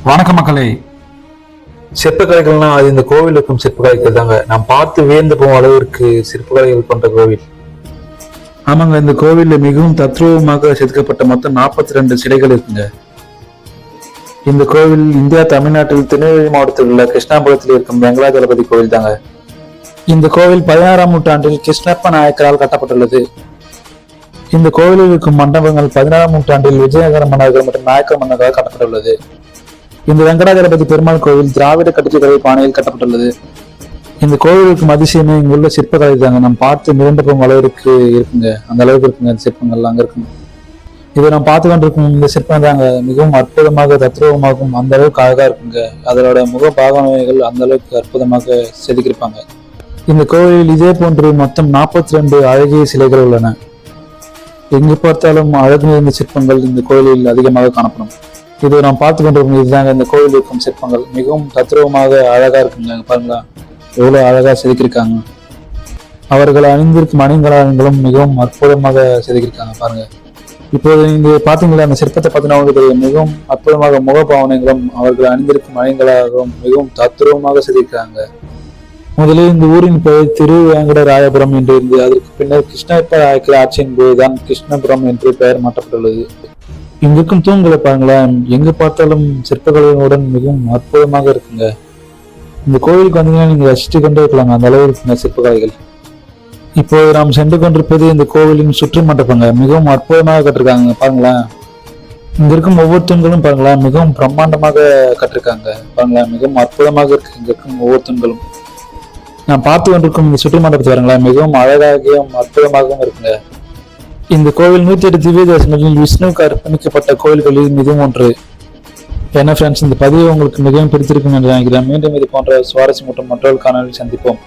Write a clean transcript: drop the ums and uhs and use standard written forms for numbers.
வணக்க மக்களே. சிற்பக்கலைகள்னா அது இந்த கோவில் இருக்கும் சிற்பக்கலைகள் தாங்க. நாம் பார்த்து வியந்து போகும் அளவிற்கு சிற்பக்கலைகள் கொண்ட கோவில். ஆமாங்க, இந்த கோவில்ல மிகவும் தத்ரூபமாக செதுக்கப்பட்ட மொத்தம் 42 சிலைகள் இருக்குங்க. இந்த கோவில் இந்தியா தமிழ்நாட்டில் திருநெல்வேலி மாவட்டத்தில் உள்ள கிருஷ்ணாபுரத்தில் இருக்கும் வெங்கடாஜலபதி கோவில் தாங்க. இந்த கோவில் 16ஆம் நூற்றாண்டில் கிருஷ்ணப்ப நாயக்கரால் கட்டப்பட்டுள்ளது. இந்த கோவிலில் இருக்கும் மண்டபங்கள் 16ஆம் நூற்றாண்டில் விஜயநகர மன்னர்கள் மற்றும் நாயக்கர் மன்னர்களால் கட்டப்பட்டுள்ளது. இந்த வெங்கடாஜலபதி பெருமாள் கோவில் திராவிட கட்டிடக்கலை பாணியில் கட்டப்பட்டுள்ளது. இந்த கோவிலுக்கு அதிசயமே இங்குள்ள சிற்பக்கலை தாங்க. நம்ம பார்த்து மிரண்டு போகும் அளவிற்கு இருக்குங்க. அந்த அளவுக்கு இருக்குங்க இந்த சிற்பங்கள் அங்க இருக்குங்க. இதை நம்ம பார்த்து கொண்டிருக்கும் இந்த சிற்பம் தாங்க மிகவும் அற்புதமாக தத்ரூபமாகவும் அந்த அளவுக்கு அழகா இருக்குங்க. அதோட முக பாகமைகள் அந்த அளவுக்கு அற்புதமாக செதுக்கியிருப்பாங்க. இந்த கோவிலில் இதே போன்று மொத்தம் 42 அழகிய சிலைகள் உள்ளன. எங்கு பார்த்தாலும் அழகு நிறைந்த சிற்பங்கள் இந்த கோயிலில் அதிகமாக காணப்படும். இது நாம் பார்த்து கொண்டிருக்கும் இதுதாங்க இந்த கோவில் இருக்கும் சிற்பங்கள். மிகவும் தத்ரூபமாக அழகா இருக்குங்க. பாருங்களா எவ்வளவு அழகா செதுக்கியிருக்காங்க. அவர்கள் அணிந்திருக்கும் அணிகலன்களும் மிகவும் அற்புதமாக செதுக்கியிருக்காங்க பாருங்க. இப்போது நீங்க பாத்தீங்களா அந்த சிற்பத்தை பார்த்தீங்கன்னா உங்களுக்கு மிகவும் அற்புதமாக முகபாவனைகளும் அவர்கள் அணிந்திருக்கும் அணிகளாகவும் மிகவும் தத்ரூபமாக செதுக்கியிருக்காங்க. முதலில் இந்த ஊரின் பெயர் திருவேங்கடராயபுரம் என்று இருந்தது. அதற்கு பின்னர் கிருஷ்ணப்ப நாயக்கர் ஆட்சியின் போதுதான் கிருஷ்ணபுரம் என்று பெயர் மாற்றப்பட்டுள்ளது. இங்கிருக்கும் தூண்களை பாருங்களேன், எங்கு பார்த்தாலும் சிற்பக்கலைகளுடன் மிகவும் அற்புதமாக இருக்குங்க. இந்த கோவிலுக்கு வந்தீங்கன்னா நீங்க ரசித்து கொண்டே இருக்கலாங்க, அந்த அளவு இருக்குங்க சிற்பக்கலைகள். இப்போது நாம் சென்று கொண்டிருப்பது இந்த கோவிலின் சுற்று மண்டபங்க. மிகவும் அற்புதமாக கட்டிருக்காங்க பாருங்களேன். இங்க இருக்கும் ஒவ்வொரு தூண்களும் பாருங்களேன் மிகவும் பிரம்மாண்டமாக கட்டிருக்காங்க பாருங்களேன். மிகவும் அற்புதமாக இருக்கு இங்க இருக்கும் ஒவ்வொரு தூண்களும். நான் பார்த்து கொண்டிருக்கும் இந்த சுற்று மண்டபத்தை பாருங்களேன் மிகவும் அழகாகவும் அற்புதமாகவும் இருக்குங்க. இந்த கோவில் 108 திவ்ய தேசங்களில் விஷ்ணுவுக்கு அர்ப்பணிக்கப்பட்ட கோவில்களில் மிகவும் ஒன்று. என்ன ஃப்ரெண்ட்ஸ், இந்த பதிவு உங்களுக்கு மிகவும் பிடித்திருக்கும் என்று நினைக்கிறேன். மீண்டும் இது போன்ற சுவாரஸ்யம் மற்றும் மற்றொரு காணொலியில் சந்திப்போம்.